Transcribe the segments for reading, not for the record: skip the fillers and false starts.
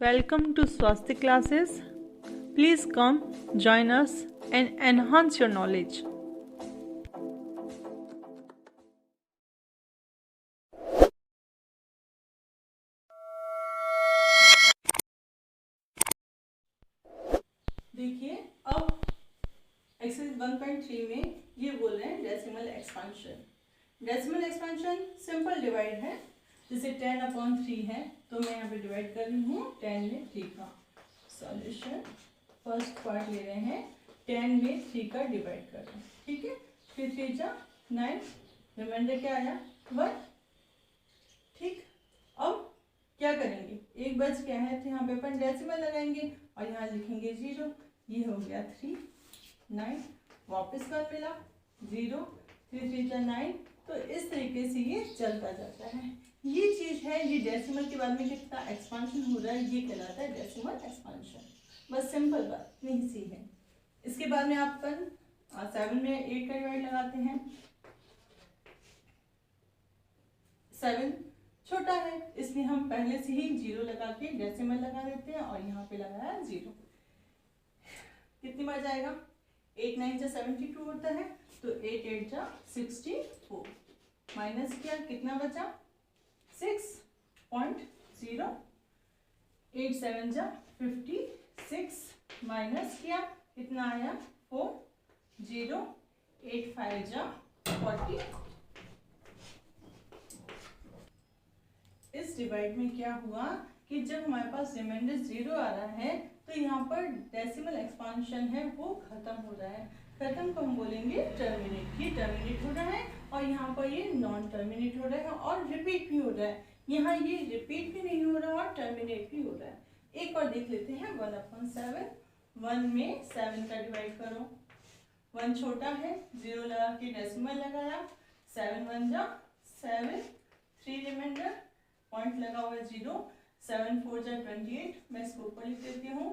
Welcome to Swasti classes. Please come, join us and enhance your knowledge. देखिए अब exercise 1.3 में ये बोल रहे हैं decimal expansion. Decimal expansion simple divide है, जैसे 10/3 है तो मैं यहाँ पे डिवाइड कर रही हूँ 10 में 3 का। सॉल्यूशन फर्स्ट पार्ट ले रहे हैं, 10 में 3 का डिवाइड कर रहे हैं, ठीक है। फिर 3 जा 9, रिमाइंडर क्या आया 1, ठीक। अब क्या करेंगे, एक बच गया है तो यहाँ पे अपन डेसिमल लगाएंगे और यहाँ लिखेंगे 0। ये हो गया 3, 9, वापस 1 मिला 0, 3 3 जा 9। तो इस तरीके से ये चलता जाता है। ये चीज है, ये डेसिमल के बाद में कितना एक्सपांशन हो रहा है ये कहलाता है डेसिमल एक्सपांशन। बस सिंपल बात नहीं सी है। इसके बाद में अपन 7 में 8 का डिवाइड लगाते हैं। 7 छोटा है इसलिए हम पहले से ही 0 लगा के डेसिमल लगा देते हैं और यहाँ पे लगाया 0। कितनी बार जाएगा, 8 9 जा 72 होता है तो 8 8 जा 64, माइनस किया कितना बचा 6.0, 8 7 जा 56, माइनस किया कितना आया 4, 0, 8 5 जा 40। इस डिवाइड में क्या हुआ कि जब हमारे पास रिमाइंडर 0 आ रहा है तो यहाँ पर डेसिमल एक्सपांशन है वो खत्म हो रहा है। खत्म को हम बोलेंगे टर्मिनेट। ये टर्मिनेट हो रहा है और यहाँ पर ये नॉन टर्मिनेट हो रहा है और रिपीट भी हो रहा है। यहाँ ये रिपीट भी नहीं हो रहा और टर्मिनेट भी हो रहा है। एक और देख लेते हैं 1/7। 1 में 7 का डिवाइड करो, 1 छोटा है 0 लगा के डेसिमल लगाया, 7 1 जा 7, 3 रिमाइंडर पॉइंट लगा हुआ है 0, 7 4 जा 28, मैं इसको ऊपर लिख देती हूँ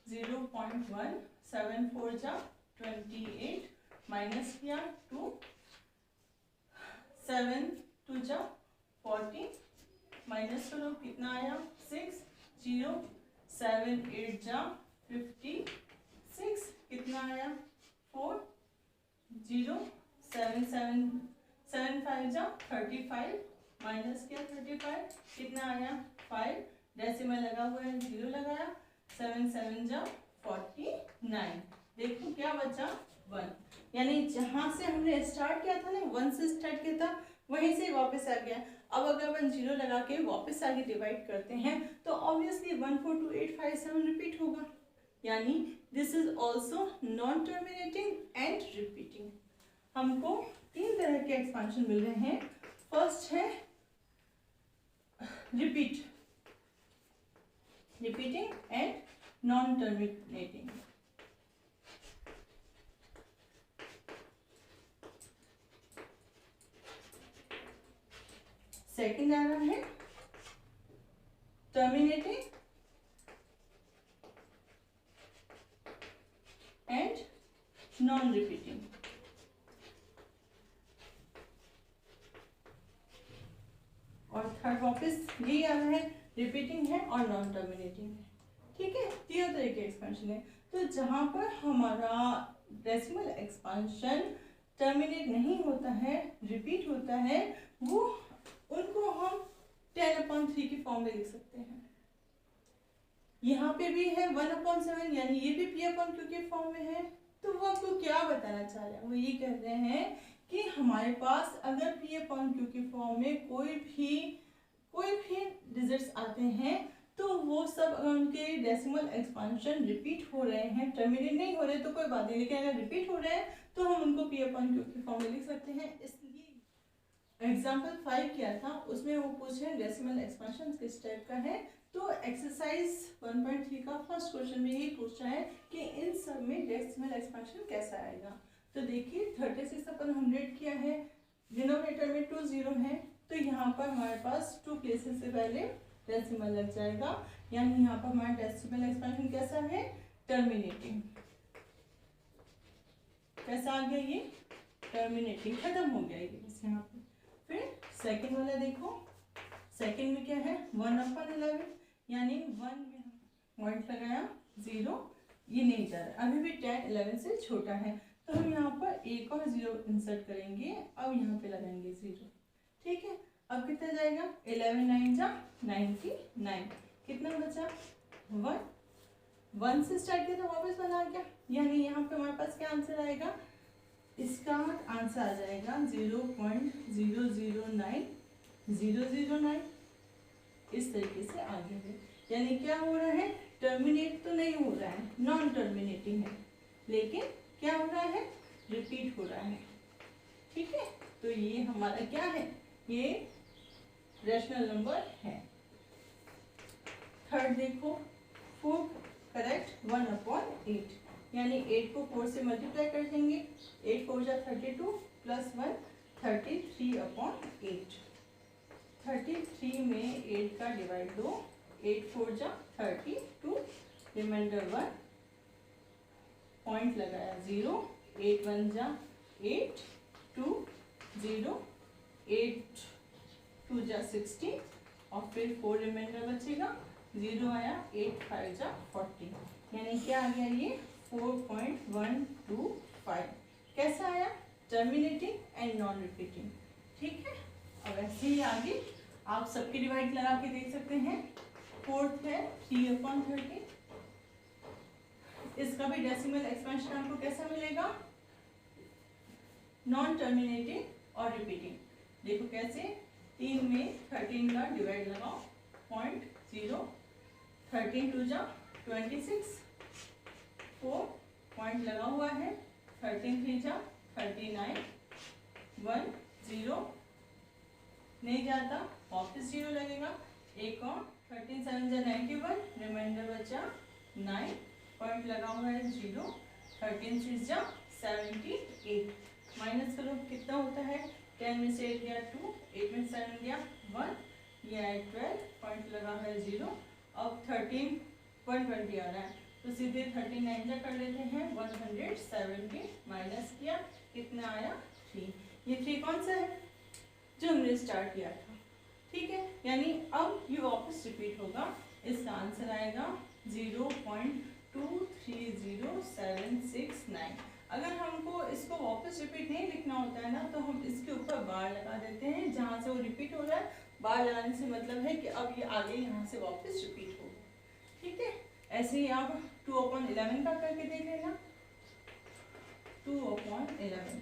0.1, 7 4 जा 28, माइनस किया 2, 7 2 जा 40, माइनस करो कितना आया 6, 0, 7 8 जा 56, कितना आया 4, 0, 7 5 जा 35, माइनस किया 35, कितना आया 5, डेसिमल लगा हुआ है 0 लगाया, 7 7 जा 49। देखो क्या बचा 1, यानी जहां से हमने स्टार्ट किया था ना 1 से स्टार्ट किया था वहीं से वापस आ गया। अब अगर अपन 0 लगा के वापस आगे डिवाइड करते हैं तो ऑब्वियसली 1 4 2 8 5 7 रिपीट होगा, यानी this is also non terminating and repeating. हमको 3 तरह के एक्सपांशन मिल रहे हैं। फर्स्ट है repeating and non-terminating। सेकंड आ रहा है terminating and non-repeating। और थर्ड वापस यही आ रहा है, रिपीटिंग है और नॉन टर्मिनेटिंग है, ठीक है। तीनों तरह के एक्सपेंशन है। तो जहां पर हमारा डेसिमल एक्सपेंशन टर्मिनेट नहीं होता है, रिपीट होता है, वो उनको हम 10/3 की फॉर्म में लिख सकते हैं। यहाँ पे भी है 1/7, यानी ये भी P/Q के फॉर्म में है। तो वो आपको क्या बताना चाह रहे हैं, वो ये कह रहे हैं कि हमारे पास अगर P/Q के फॉर्म में कोई भी डिजिट्स आते हैं तो वो सब अगर उनके डेसिमल एक्सपांशन रिपीट हो रहे हैं, टर्मिनेट नहीं हो रहे तो कोई बात नहीं, लेकिन अगर रिपीट हो रहे हैं तो हम उनको P/Q के फॉर्म में लिख सकते हैं। इसलिए एग्जाम्पल 5 किया था उसमें वो पूछे डेसिमल एक्सपांशन किस टाइप का है। तो एक्सरसाइज 1.3 का फर्स्ट क्वेश्चन में यही पूछा है कि इन सब में डेसिमल एक्सपांशन कैसा आएगा। तो देखिए 36 अपन 100 किया है, डिनोमिनेटर में 2 0 है तो यहाँ पर हमारे पास 2 प्लेसेस से पहले डेसिमल लग जाएगा, यानी यहाँ पर हमारा डेसिमल एक्सपेंशन कैसा है, टर्मिनेटिंग। कैसा आ गया ये, टर्मिनेटिंग, खत्म हो गया ये बस यहाँ पे। फिर सेकंड वाला देखो, सेकंड में क्या है 1/11, यानी 1 में पॉइंट लगाया 0, ये नहीं जा रहा, अभी भी 10 11 से छोटा है, तो हम यहाँ पर एक और 0 इंसर्ट करेंगे। अब यहाँ पे लगाएंगे 0, ठीक है। अब कितना जाएगा, 11 9 जा 99, कितना बचा 1 से स्टार्ट किया तो वापस 1 आ गया, यानी यहाँ पे हमारे पास क्या आंसर आएगा, इसका आंसर आ जाएगा 0.009009। इस तरीके से आगे है, यानी क्या हो रहा है, टर्मिनेट तो नहीं हो रहा है, नॉन टर्मिनेटिंग है, लेकिन क्या हो रहा है, रिपीट हो रहा है, ठीक है। तो ये हमारा क्या है, ये रैशनल नंबर है। थर्ड देखो, 4 करेक्ट 1/8, यानी 8 को 4 से मल्टीप्लाई कर देंगे, 8 4 जा 32 प्लस 1 33/8। 33 में 8 का डिवाइड दो, 8 4 जा 32, रिमाइंडर 1, पॉइंट लगाया 0, 8 1 जा 8 2 0, 8 2 जा 16 और फिर 4 रिमाइंडर बचेगा, 0 आया, 8 5 जा 40, यानी क्या आ गया, ये 4.125। कैसा आया, टर्मिनेटिंग एंड नॉन रिपीटिंग, ठीक है। अब ऐसे ही आगे आप सबके डिवाइड लगा के देख सकते हैं। फोर्थ है 3/30, इसका भी डेसिमल एक्सपेंशन आपको कैसा मिलेगा, नॉन टर्मिनेटिंग और रिपीटिंग। देखो कैसे, 3 में 13 का डिवाइड लगाओ, 0.0, 13 2 जा 26, 4 पॉइंट लगा हुआ है, 13 3 जा 39, 1 0 नहीं जाता, वापस 0 लगेगा, एक और 13 7 जा 91, रिमाइंडर बचा 9, पॉइंट लगा हुआ है 0, 13 6 जा 78, माइनस करो कितना होता है, 10 में से 8 गया 2, 8 में 7 गया 1, ये आया 12, पॉइंट लगा है 0। अब 13 120 आ रहा है, तो सीधे 39 जा कर लेते हैं, 170 माइनस किया, कितना आया 3। ये 3 कौन सा है, जो हमने स्टार्ट किया था, ठीक है। यानी अब ये वापस रिपीट होगा, इसका आंसर आएगा 0.230769। अगर हमको इसको वापस रिपीट नहीं लिखना होता है ना, तो हम इसके ऊपर बार लगा देते हैं, जहाँ से वो रिपीट हो रहा है, बार लगाने से मतलब है कि अब ये आगे यहाँ से वापस रिपीट होगा, ठीक है। ऐसे ही आप 2/11 का करके देख लेना, 2/11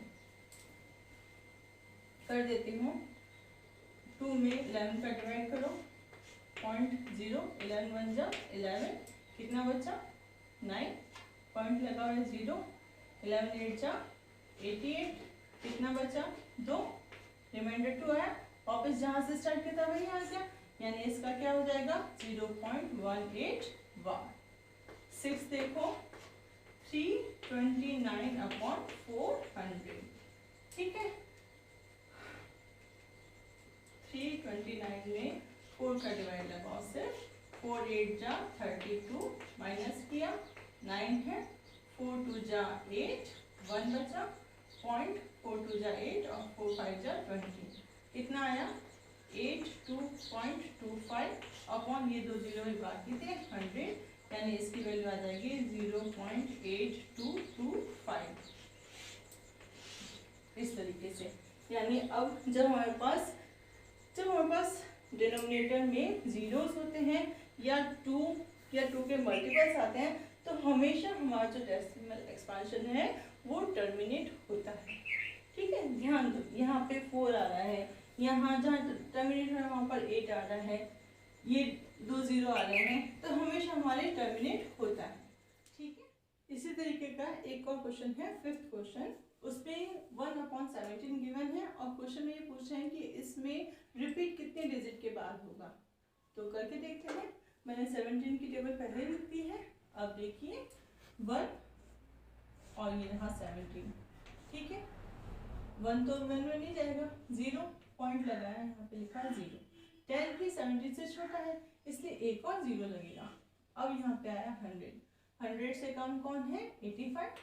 कर देती हूँ। 2 में 11 का डिवाइड करो, 0.0, 11 1 जा 11, कितना बचा 9, पॉइंट लगा हुआ है 0, 11 8 जा 88, कितना बचा 2, रिमाइंडर 2 आया, वापस जहाँ से स्टार्ट किया था वही आ गया, यानी इसका क्या हो जाएगा 0.181। 6 देखो, 329/400, ठीक है। 329 में 4 का डिवाइड लगाओ, सिर्फ 4 8 जा 32, माइनस किया 9 है, 4 2 जा 8, 1 बचा, पॉइंट 4 2 जा 8 और 4 5 जा 20, कितना आया 82.25 अपॉन ये 2 जीरो ही बाकी थे 100, यानी इसकी वैल्यू आ जाएगी 0.8225। इस तरीके से, यानी अब जब हमारे पास डिनोमिनेटर में जीरोस होते हैं या 2 के मल्टीपल्स आते हैं, तो हमेशा हमारा जो डेसिमल एक्सपेंशन है वो टर्मिनेट होता है, ठीक है। ध्यान दो, यहाँ पे 4 आ रहा है, यहाँ जहाँ टर्मिनेट हो रहा है वहाँ पर 8 आ रहा है, ये 2 0 आ रहे हैं, तो हमेशा हमारे टर्मिनेट होता है, ठीक है। इसी तरीके का एक और क्वेश्चन है, 5th क्वेश्चन, उसमें 1/17 गिवन है और क्वेश्चन में ये पूछ रहे हैं कि इसमें रिपीट कितने डिजिट के बाद होगा। तो करके देखते हैं, मैंने 17 की टेबल पहले लिख दी है। अब देखिए 1 और ये यहाँ 17, ठीक है। 1 तो 1 में नहीं जाएगा, 0 पॉइंट लगाया है, यहाँ पे लिखा 0। 10 भी 17 से छोटा है, इसलिए एक और 0 लगेगा। अब यहाँ पे आया 100, 100 से कम कौन है 85,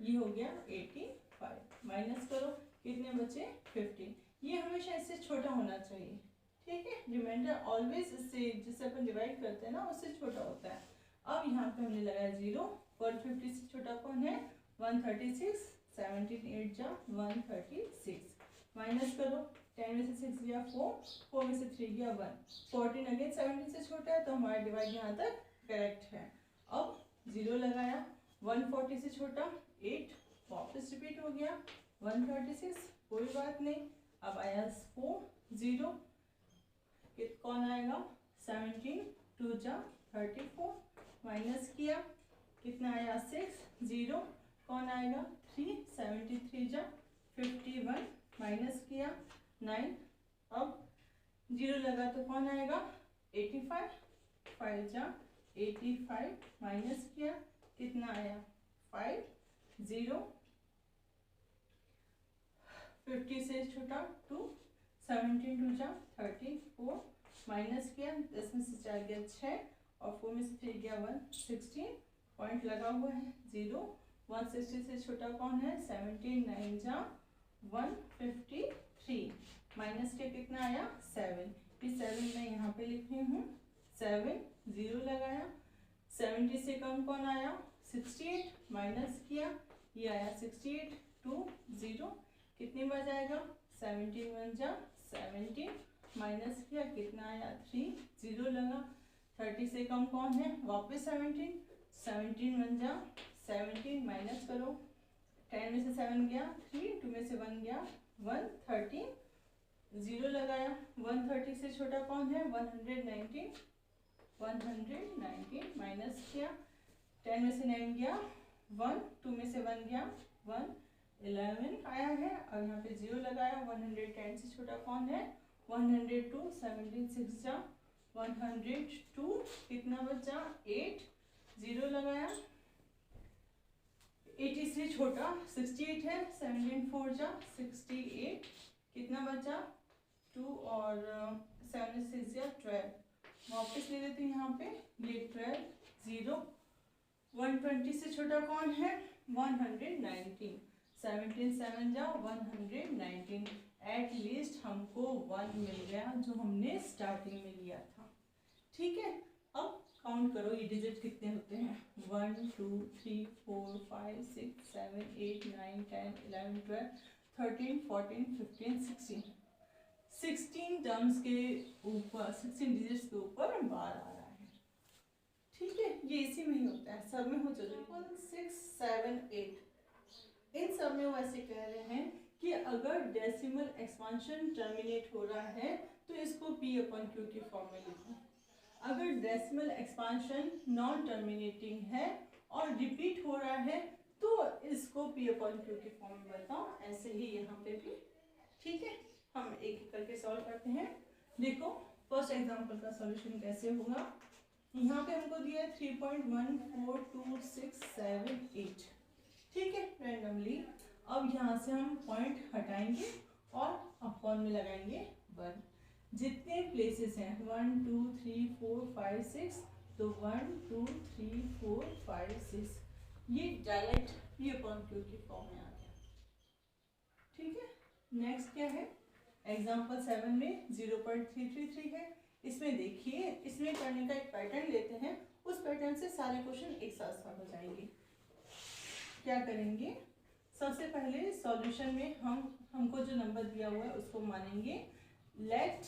ये हो गया 85, माइनस करो कितने बचे 50, ये हमेशा इससे छोटा होना चाहिए, ठीक है, रिमाइंडर ऑलवेज इससे जिससे अपन डिवाइड करते हैं ना उससे छोटा होता है। अब यहाँ पे हमने लगाया 0, 150 से छोटा कौन है 136, 17 8 जा 136, माइनस करो 10 में से 6 गया 4, 4 में से 3 गया 1, 14 अगेन 17 से छोटा है तो हमारा डिवाइड यहाँ तक करेक्ट है। अब 0 लगाया 140 से छोटा 8, वापस रिपीट हो गया 136, कोई बात नहीं। अब आया 4 0, कौन आएगा 17 2 जा 34, माइनस किया कितना आया 6 0, कौन आएगा 3, 73 जा 51, माइनस किया 9। अब 0 लगा तो कौन आएगा 85, 5 जा 85, माइनस किया कितना आया 5 0, 50 से छोटा 2, 17 2 जा 34, माइनस किया 10 में से 4 गया 6 और 4 में से 3 गया 1, 16, पॉइंट लगा हुआ है 0, 160 से छोटा कौन है 17, 9 जा 153, माइनस के कितना आया 7, फिर 7 मैं यहाँ पे लिख रही हूँ 7, 0 लगाया 70 से कम कौन आया 68, माइनस किया ये आया 68 2 0, कितनी बार जाएगा 17 1 जा 17, माइनस किया कितना आया 3, 0 लगा 30 से कम कौन है वापस 17, 17 1 जा 17, माइनस करो 10 में से 7 गया 3, 2 में से 1 गया 1, 13, 0 लगाया 130 से छोटा कौन है 119, 119, माइनस किया 10 में से 9 गया 1, 2 में से 1 गया 1, 11 आया है। और यहाँ पे 0 लगाया 110 से छोटा कौन है 102, 17 6 जा 102, कितना बचा 8, 0 लगाया 80 से छोटा 68 है 17 4 जा 68, कितना बचा 2 और 7 6 जा 12, वापस ले लेते हैं यहाँ पे ये 12 0, 120 से छोटा कौन है 119, 17 7 जा 119, एट लीस्ट हमको 1 मिल गया जो हमने स्टार्टिंग में लिया था। ठीक है, अब काउंट करो ये डिजिट कितने होते हैं 1 2 3 4 5 6 7 8 9 10 11 12 13 14 15 16, 16 टर्म्स के ऊपर 16 डिजिट्स के ऊपर बार आ रहा है। ठीक है, ये इसी में ही होता है, सब में हो चलो 6 7 8, इन सब में वो ऐसे कह रहे हैं कि अगर डेसिमल एक्सपांशन टर्मिनेट हो रहा है तो इसको P/Q की फॉर्म में लिखो। अगर डेसिमल एक्सपांशन नॉन टर्मिनेटिंग है और रिपीट हो रहा है तो इसको P/Q की फॉर्म में बताओ, ऐसे ही यहाँ पे भी। ठीक है, हम एक एक करके सॉल्व करते हैं। देखो फर्स्ट एग्जांपल का सॉल्यूशन कैसे होगा। यहाँ पे हमको दिया है 3.142678, ठीक है, रैंडमली। अब यहाँ से हम पॉइंट हटाएंगे और अपॉन में लगाएंगे 1। जितने प्लेसेस हैं 1 2 3 4 5 6, तो 1 2 3 4 5 6 ये डायरेक्ट P/Q की फॉर्म में आ गया। ठीक है, नेक्स्ट क्या है एग्जाम्पल 7 में 0.333 है। इसमें देखिए, इसमें करने का एक पैटर्न लेते हैं, उस पैटर्न से सारे क्वेश्चन एक साथ सॉल्व हो जाएंगे। क्या करेंगे, सबसे पहले सॉल्यूशन में हमको जो नंबर दिया हुआ है उसको मानेंगे। Let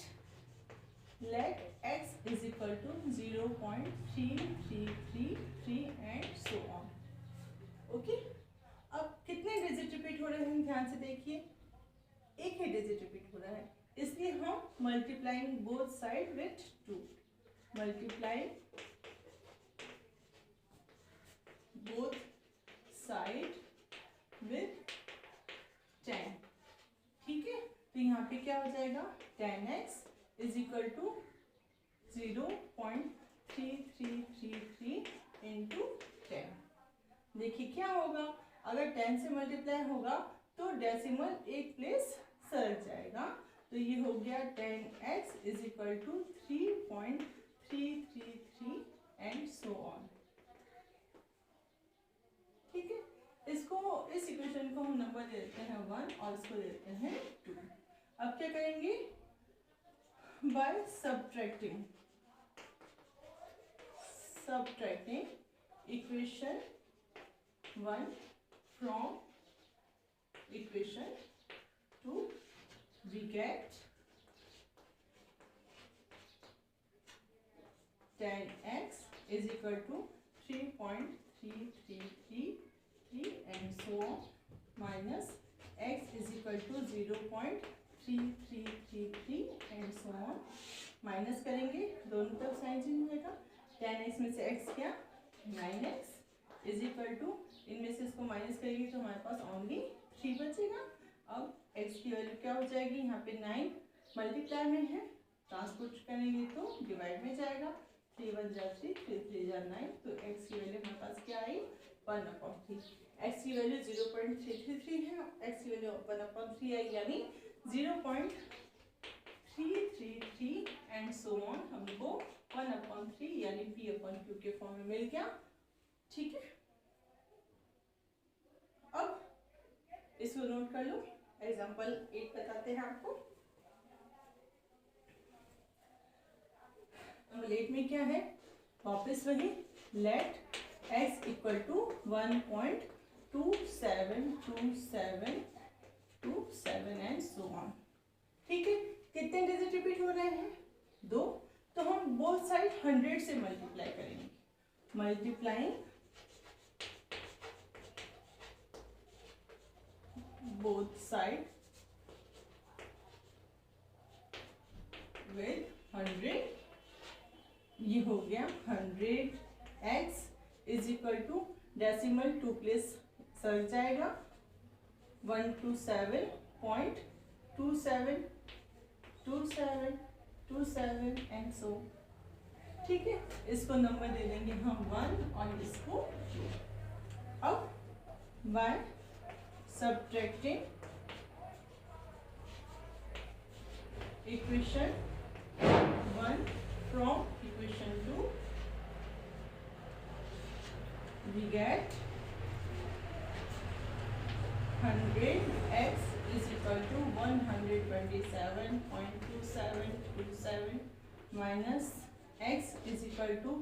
x is equal to 0.3333 and so on. Okay, अब कितने डिजिट रिपीट हो रहे हैं ध्यान से देखिए, एक ही डिजिट रिपीट हो रहा है, इसलिए हम multiplying both side with 2, multiplying both side with 10। ठीक है, तो यहाँ पे क्या हो जाएगा 10x is equal to 0.3333 into 10। देखिए क्या होगा, अगर 10 से मल्टीप्लाई होगा तो डेसिमल एक प्लेस सरक जाएगा, तो ये हो गया 10x is equal to 3.333 and so on. ठीक है, इसको इस इक्वेशन को हम नंबर दे देते हैं 1 और इसको दे देते हैं 2। अब क्या करेंगे, by subtracting equation 1 from equation 2, we get 10x is equal to 3.3333 and so on, minus x is equal to 0.3333 and so on. Minus करेंगे, दोनों तरफ साइन चेंज होगा। 10x में से x क्या, 9x इज इक्वल टू, इनमें से इसको माइनस करेंगे तो हमारे पास ओनली 3 बचेगा। अब x की वैल्यू क्या हो जाएगी, यहाँ पे 9 मल्टीप्लाई में है, ट्रांसपोर्ट करेंगे तो डिवाइड में जाएगा। 3 1 जा 3, 3 3 जा 9, तो x की वैल्यू हमारे पास क्या आई, 1/3। x की वैल्यू 0.333 है, x की वैल्यू 1/3 आई, यानी 0.333 एंड सो ऑन हमको 1/3 यानी p/q के फॉर्म में मिल गया। ठीक है, अब इसको नोट कर लो। एग्जांपल 8 बताते हैं आपको। एग्जांपल 8 में क्या है, वापस वही, let x equal to 1.272727 and so on. ठीक है, कितने डिजिट रिपीट हो रहे हैं, 2, तो हम बोथ साइड 100 से मल्टीप्लाई करेंगे। मल्टीप्लाइंग बोथ साइड विद 100, ये हो गया 100x is equal to, decimal 2 place सर जाएगा, 127.2727 एंड सो। ठीक है, इसको नंबर दे देंगे हम 1 और इसको 2। अब by subtracting equation 1 from equation 2, we get 100x is equal to 127.2727 minus x is equal to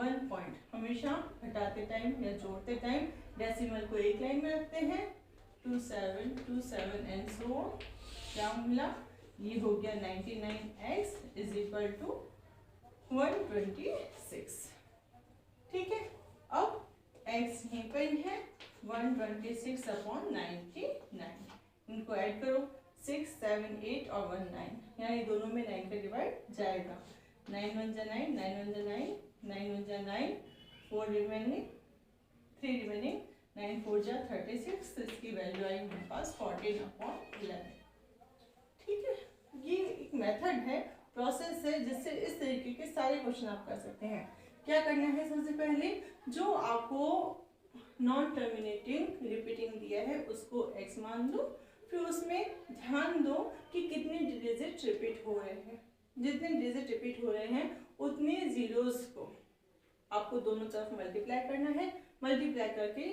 1 point। हमेशा घटाते टाइम या जोड़ते टाइम डेसिमल को एक लाइन में रखते हैं, 2727 एंड सो ऑन। क्या मिला, ये हो गया 99x is equal to 126। ठीक है, अब x यहीं पर ही है, 126/99। इनको ऐड करो, 6 7 8 और 1 9, यहाँ ये दोनों में 9 का डिवाइड जाएगा। 9 1 जा 9, 9 1 जा 9, 9 1 जा 9, 4 रिमेनिंग, 3 रिमेनिंग, 9 4 जा 36, तो इसकी वैल्यू आई हमारे पास 14/11। ठीक है, ये एक मेथड है, प्रोसेस है, जिससे इस तरीके के सारे क्वेश्चन आप कर सकते हैं। क्या करना है, सबसे पहले जो आपको नॉन टर्मिनेटिंग रिपीटिंग दिया है उसको x मान दो, फिर उसमें ध्यान दो कि कितने डिजिट रिपीट हो रहे हैं। जितने डिजिट रिपीट हो रहे हैं उतने जीरोस को आपको दोनों तरफ मल्टीप्लाई करना है। मल्टीप्लाई करके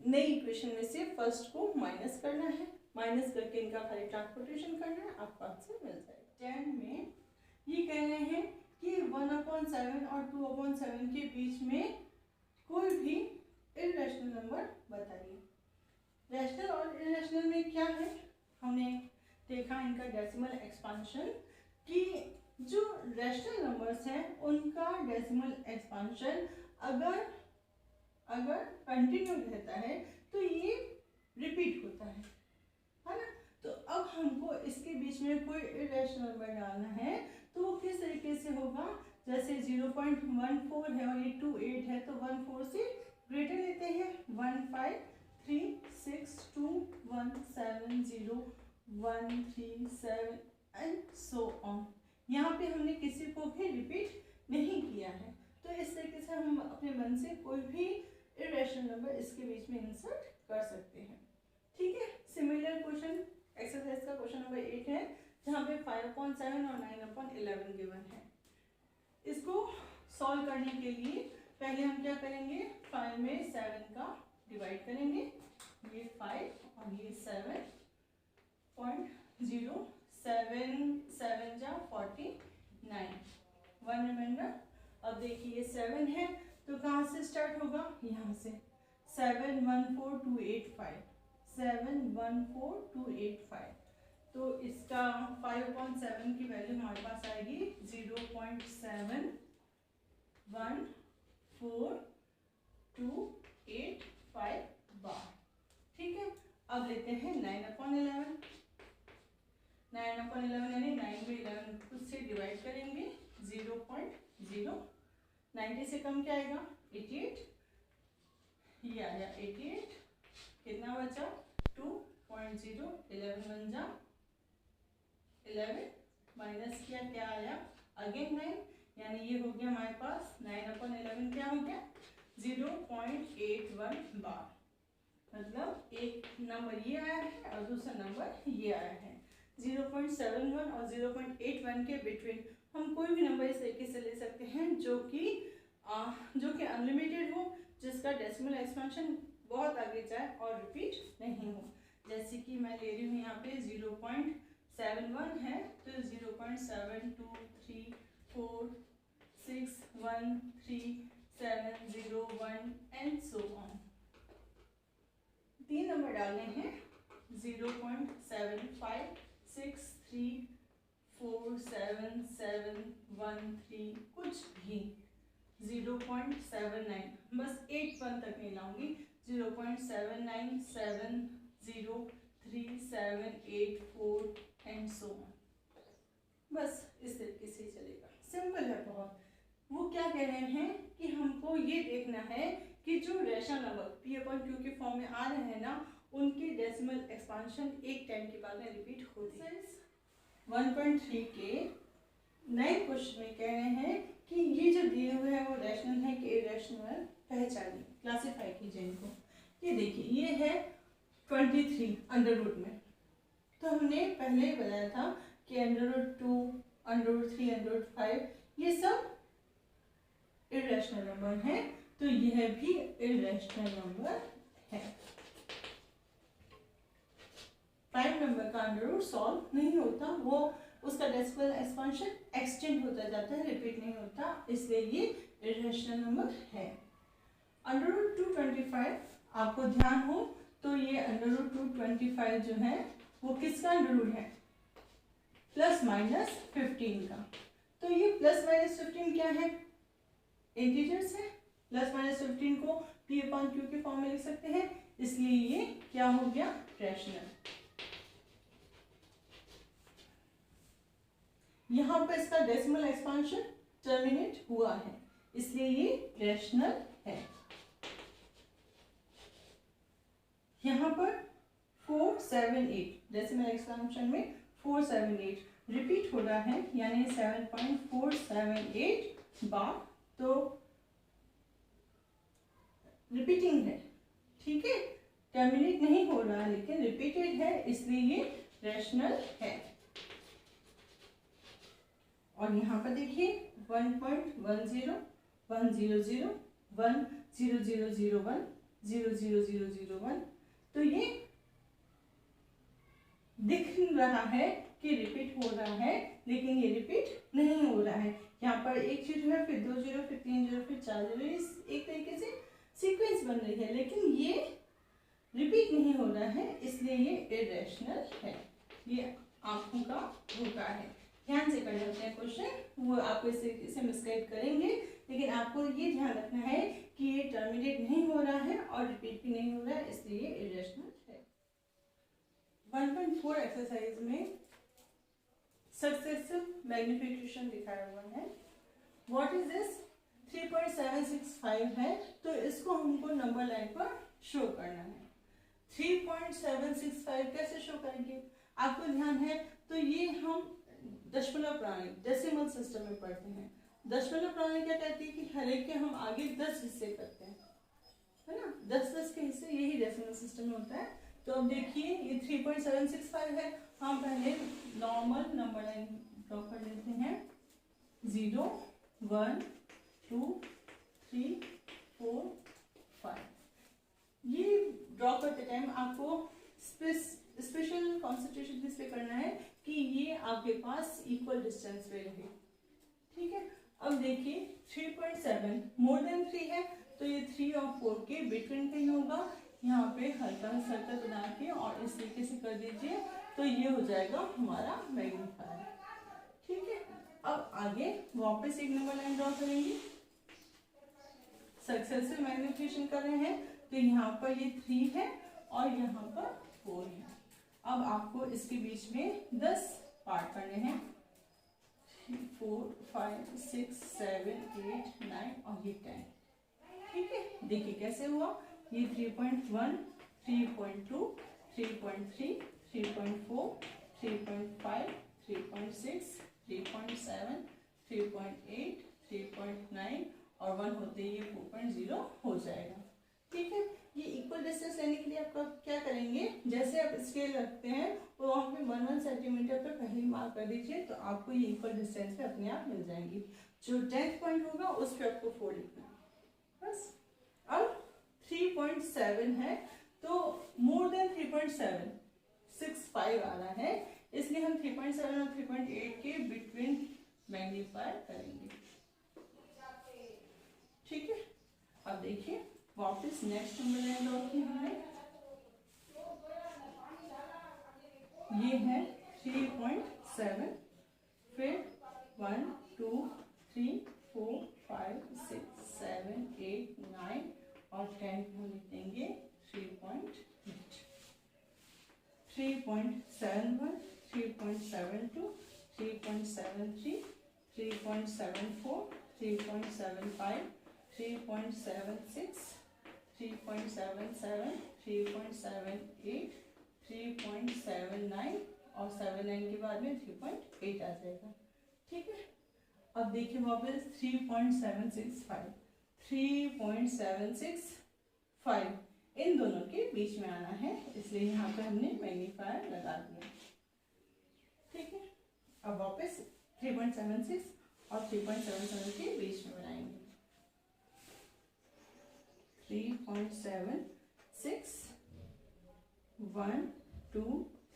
नई इक्वेशन में से फर्स्ट को माइनस करना है, माइनस करके इनका खाली ट्रांसपोर्टेशन करना है, आपको आंसर मिल जाएगा। 10 में ये कह रहे हैं कि 1/7 और 2/7 के बीच में कोई भी इरेशनल नंबर बताइए। रैशनल और इरेशनल में क्या है, हमने देखा इनका डेसिमल एक्सपांशन, कि जो रैशनल नंबर्स हैं उनका डेसिमल एक्सपांशन अगर कंटिन्यू रहता है तो ये रिपीट होता है ना। तो अब हमको इसके बीच में कोई इरेशनल नंबर डालना है, तो वो किस तरीके से होगा, जैसे 0.14 है और ये 28 है, तो 14 से ग्रेटर लेते हैं, 15362170137 एंड सो ऑन। यहाँ पे हमने किसी को भी रिपीट नहीं किया है, तो इस तरीके से हम अपने मन से कोई भी इरेशनल नंबर इसके बीच में इंसर्ट कर सकते हैं। ठीक है, सिमिलर क्वेश्चन एक्सरसाइज का क्वेश्चन नंबर 8 है, जहाँ पे 5/7 और 9/11 गिवन है। इसको सॉल्व करने के लिए पहले हम क्या करेंगे, 5 में 7 का डिवाइड करेंगे, ये 5 और ये 7.0, 7 7 जा 40, 9, 1 रिमाइंडर। अब देखिए 7 है तो कहाँ से स्टार्ट होगा, यहाँ से 714285, 714285। तो इसका 5/7 की वैल्यू हमारे पास आएगी 0.714285 बार। ठीक है, अब लेते हैं 9/11। 9/11 यानी 9 में 11 खुद से डिवाइड करेंगे, 0.0। 90 से कम क्या आएगा, 88। ये आया 88। कितना बचा, 2.0। 11 बन जा 11, माइनस किया, क्या आया अगेन 9, यानी ये हो गया हमारे पास 9/11 क्या हो गया, 0.81 बार। मतलब एक नंबर ये आया है और दूसरा नंबर ये आया है। 0.71 और 0.81 के बिटवीन हम कोई भी नंबर इस तरीके से ले सकते हैं जो कि अनलिमिटेड हो, जिसका डेसिमल एक्सपेंशन बहुत आगे जाए और रिपीट नहीं हो। जैसे कि मैं ले रही हूँ यहाँ पे 0.71 है तो 0.7234613701 एंड सो ऑन। 3 नंबर डालने हैं, 0.75634771 कुछ भी, 0.79, बस 81 तक नहीं लाऊंगी, 0.79703784 एंड सो ऑन। बस इस तरीके से चलेगा, सिंपल है बहुत। वो क्या कह रहे हैं कि हमको ये देखना है कि जो रेशनल नंबर P/Q के फॉर्म में आ रहे हैं ना, उनके डेसिमल एक्सपांशन एक टाइम के बाद में रिपीट होती है। 1.3 के नए क्वेश्चन में कह रहे हैं कि ये जो दिए हुए हैं वो रैशनल है कि इरेशनल, पहचानिए, क्लासिफाई कीजिए इनको। ये देखिए ये है 23 अंडर रूट में, तो हमने पहले बताया था कि √2, √3, √5 ये सब इरेशनल नंबर है, तो यह भी इरेशनल नंबर है। प्राइम नंबर का अंडर रूट सॉल्व नहीं होता, वो उसका डेसिमल एक्सपेंशन एक्सटेंड होता जाता है, रिपीट नहीं होता, इसलिए ये इरेशनल नंबर है। √225 आपको ध्यान हो तो ये √225 जो है वो किसका अंडर रूट है, +-15 का। तो ये +-15 क्या है, इंटीजर्स है। +-15 को P/Q के फॉर्म में लिख सकते हैं, इसलिए ये क्या हो गया, रैशनल। यहाँ पर इसका डेसिमल एक्सपांशन टर्मिनेट हुआ है, इसलिए ये रैशनल है। यहाँ पर 478 डेसिमल एक्सपांशन में 478 रिपीट हो रहा है, यानी 7.478 बार, तो रिपीटिंग है। ठीक है, टर्मिनेट नहीं हो रहा लेकिन रिपीटेड है, इसलिए ये रैशनल है। और यहाँ पर देखिए 1.10 100 10001 00001, तो ये दिख रहा है कि रिपीट हो रहा है, लेकिन ये रिपीट नहीं हो रहा है। यहाँ पर एक 0 है, फिर 2 0, फिर 3 0, फिर 4 0, एक तरीके से सीक्वेंस बन रही है, लेकिन ये रिपीट नहीं हो रहा है, इसलिए ये इरेशनल है। ये आंखों का धोखा है। ध्यान से कर लेते हैं क्वेश्चन, वो आपको इस तरीके से मिसगाइड करेंगे, लेकिन आपको ये ध्यान रखना है कि ये टर्मिनेट नहीं हो रहा है और रिपीट भी नहीं हो रहा है, इसलिए इरेशनल है। 1.4 एक्सरसाइज में सक्सेसिव मैग्निफिकेशन दिखाया हुआ है। व्हाट इज दिस, 3.765 है, तो इसको हमको नंबर लाइन पर शो करना है। 3.765 कैसे शो करेंगे, आपको ध्यान है तो ये हम दशमलव प्रणाली डेसिमल सिस्टम में पढ़ते हैं। दशमलव प्रणाली क्या कहती है कि हर एक के हम आगे 10 हिस्से करते हैं, है ना, 10-10 के हिस्से, यही डेसिमल सिस्टम में होता है। तो अब देखिए ये 3.765 है, हम पहले नॉर्मल नंबर लाइन ड्रॉ कर लेते हैं, 0 1 2 3 4 5। ये ड्रॉ करते टाइम आपको स्पेशल कॉन्सेंट्रेशन किस पे करना है कि ये आपके पास इक्वल डिस्टेंस पे रहे। ठीक है। अब देखिए 3.7 मोर देन 3 है, तो ये 3 और 4 के बिटवीन कहीं होगा। यहाँ पे हल्का सर्कल बना के और इस तरीके से कर दीजिए, तो ये हो जाएगा हमारा मैग्नीफायर। ठीक है। अब आगे वापस एक नंबर लाइन ड्रॉ करेंगे। सक्सेसिव मैग्निफिकेशन कर रहे हैं, तो यहाँ पर ये 3 है और यहाँ पर 4 है। अब आपको इसके बीच में 10 पार्ट करने हैं, 4 5 6 7 8 9 और ये 10। ठीक है, देखिए कैसे हुआ। ये 3.1 3.2 3.3 3.4 3.5 3.6 3.7 3.8 3.9 और 1 होते ही ये 4.0 हो जाएगा। ठीक है, ये इक्वल डिस्टेंस लेने के लिए आपका क्या करेंगे, जैसे आप स्केल रखते हैं वो वहाँ पे 1 सेंटीमीटर पे पहले मार्क कर दीजिए, तो आपको ये इक्वल डिस्टेंस पे अपने आप मिल जाएंगी। जो 10th पॉइंट होगा उस पर आपको 4 लिखना है बस। अब 3.7 है, तो मोर देन 3.7 6.5 आ रहा है, इसलिए हम 3.7 और 3.8 के बिटवीन मैग्नीफाई करेंगे। ठीक है, अब देखिए वापस नेक्स्ट नंबर लाइन ड्रॉ की हमने, ये है 3.7, फिर 1 2 3 4 5 6 7 8 9 और 10 को लिख देंगे 3.8 3.71 3.72 3.73 3.74 3.75 3.76 3.77 3.78 3.79 और 79 के बाद में 3.8 आ जाएगा। ठीक है, अब देखिए वापस 3.765 3.765 इन दोनों के बीच में आना है, इसलिए यहाँ पे हमने मैग्नीफायर लगा दिया। ठीक है, अब वापस 3.76 और 3.77 के बीच में बनाएंगे। 3.76 1 2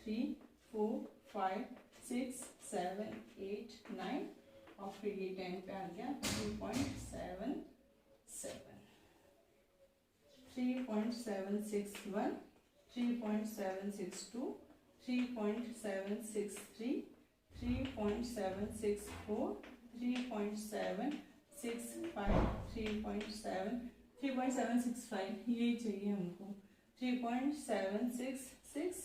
3 4 5 6 7 8 9 और फिर ये 10 पे आ गया 3.77 3.761 3.762 3.763 3.764 3.765 3.765 ये चाहिए हमको, 3.766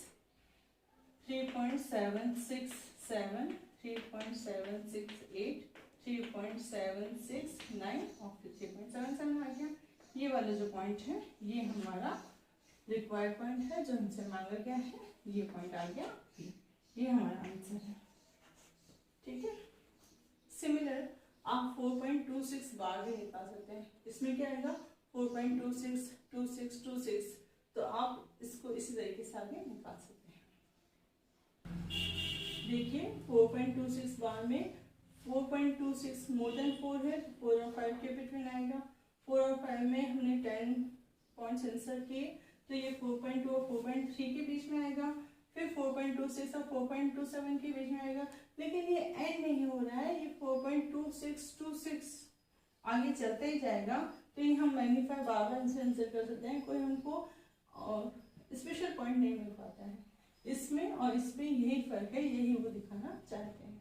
3.767 3.768 3.769 और 3.77 आ गया। ये वाला जो पॉइंट है ये हमारा रिक्वायर्ड पॉइंट है, जो हमसे मांगा गया है, ये पॉइंट आ गया, ये हमारा आंसर है। ठीक है, सिमिलर आप 4.26 बार भी निकाल सकते हैं। इसमें क्या आएगा 4.26 26 26, तो आप इसको इसी तरीके से आगे निकाल सकते हैं। देखिए 4.26 बार में 4.26 मोर देन 4 है, 4 और 5 के बिटवीन आएगा। 4 और 5 में हमने 10 पॉइंट्स इंसर्ट किए, तो ये 4.2 और 4.3 के बीच में आएगा। फिर 4.26 और 4.27 के बीच में आएगा, लेकिन ये एंड नहीं हो रहा है, ये 4.2626 आगे चलते ही जाएगा। तो ये हम मैग्नीफाई बार बार इंसर्ट कर सकते हैं, कोई हमको स्पेशल पॉइंट नहीं मिल पाता है इसमें और इसमें, यही फर्क है, यही वो दिखाना चाहते हैं।